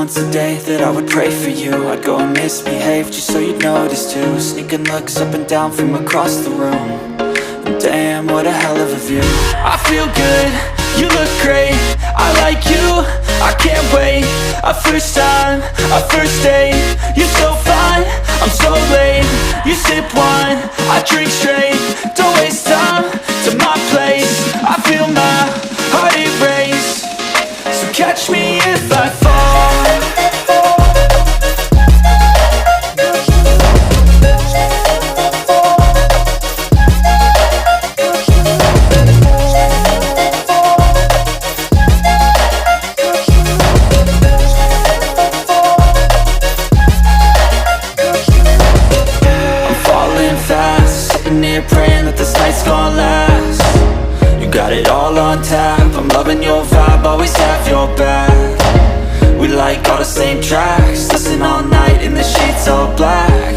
once a day that I would pray for you. I'd go and misbehave just so you'd notice too. Sneaking looks up and down from across the room. And damn, what a hell of a view. I feel good, you look great, I like you, I can't wait. A first time, a first date, you're so fine, I'm so late. You sip wine, I drink straight, don't waste time to my place. I feel my heart erase, so catch me if I fall. Praying that this night's gonna last. You got it all on tap, I'm loving your vibe, always have your back. We like all the same tracks, listen all night in the sheets all black.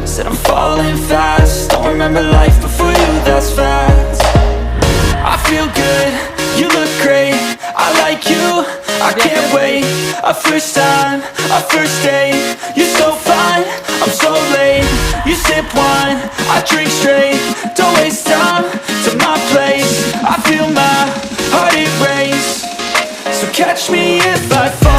Said I'm falling fast, don't remember life before you, that's facts. I feel good, you look great, I like you, I can't wait. A first time, a first date, you're so fine, I'm so late. You sip wine, I drink straight, don't waste time to my place. I feel my heart erase, so catch me if I fall.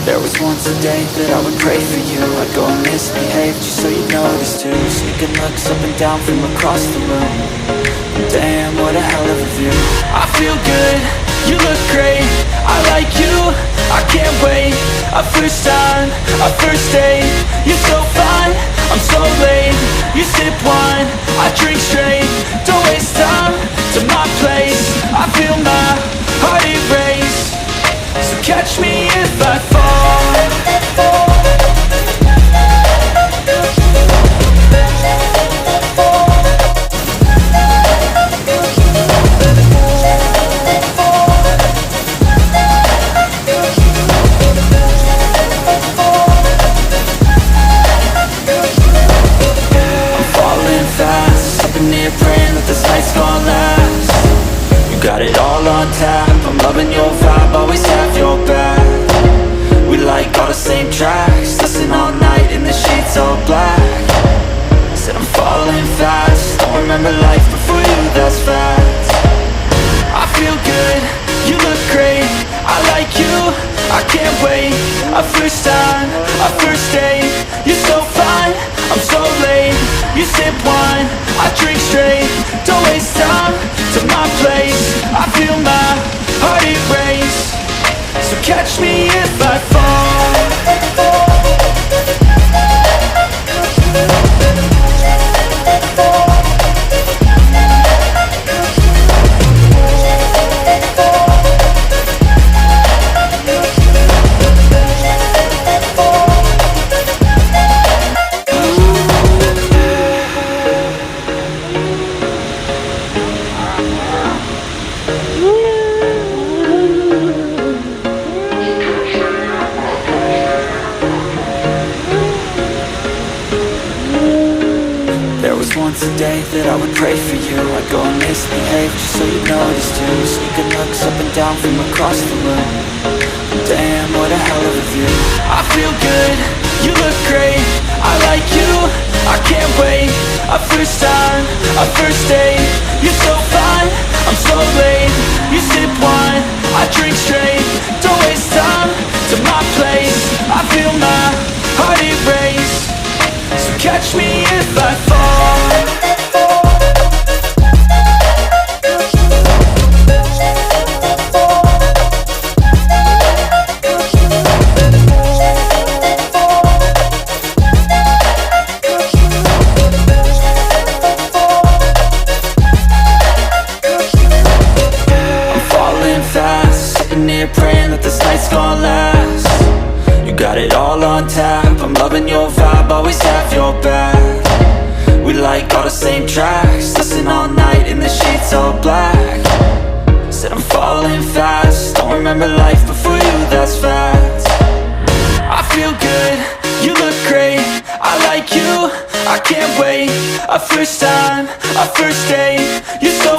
There was once a day that I would pray for you. I'd go and misbehave just so you'd notice too. Sneaking looks up and down from across the room. Damn, what a hell of a view. I feel good, you look great, I like you, I can't wait. A first time, a first date, you're so fine, I'm so late. You sip wine, I drink straight, don't waste time to my place. I feel my heart erase, so catch me if I fall. I'm falling fast, up in here praying that this night's gonna last. You got it all on tap, I'm loving your vibe, always have your back. We like all the same tracks, listen all night in the sheets all black. Said I'm falling fast, don't remember life before you, that's facts. I feel good, you look great, I like you, I can't wait. A first time, a first date, you're so fine, I'm so late. You sip wine, I drink straight, don't waste time to my place. I feel my heart erase, so catch me if I fall. Once a day that I would pray for you. I'd go and misbehave just so you'd notice too. Sneaking looks up and down from across the room. Damn, what a hell of a view. I feel good, you look great, I like you, I can't wait. A first time, a first date, you're so fine, I'm so late. You sip wine, I drink straight, don't waste time to my place. I feel my heart erase, so catch me if I fall. on tap. I'm loving your vibe, always have your back. We like all the same tracks, listen all night in the sheets all black. Said I'm falling fast, don't remember life before you, that's fact. I feel good, you look great, I like you, I can't wait. A first time, a first date, you're so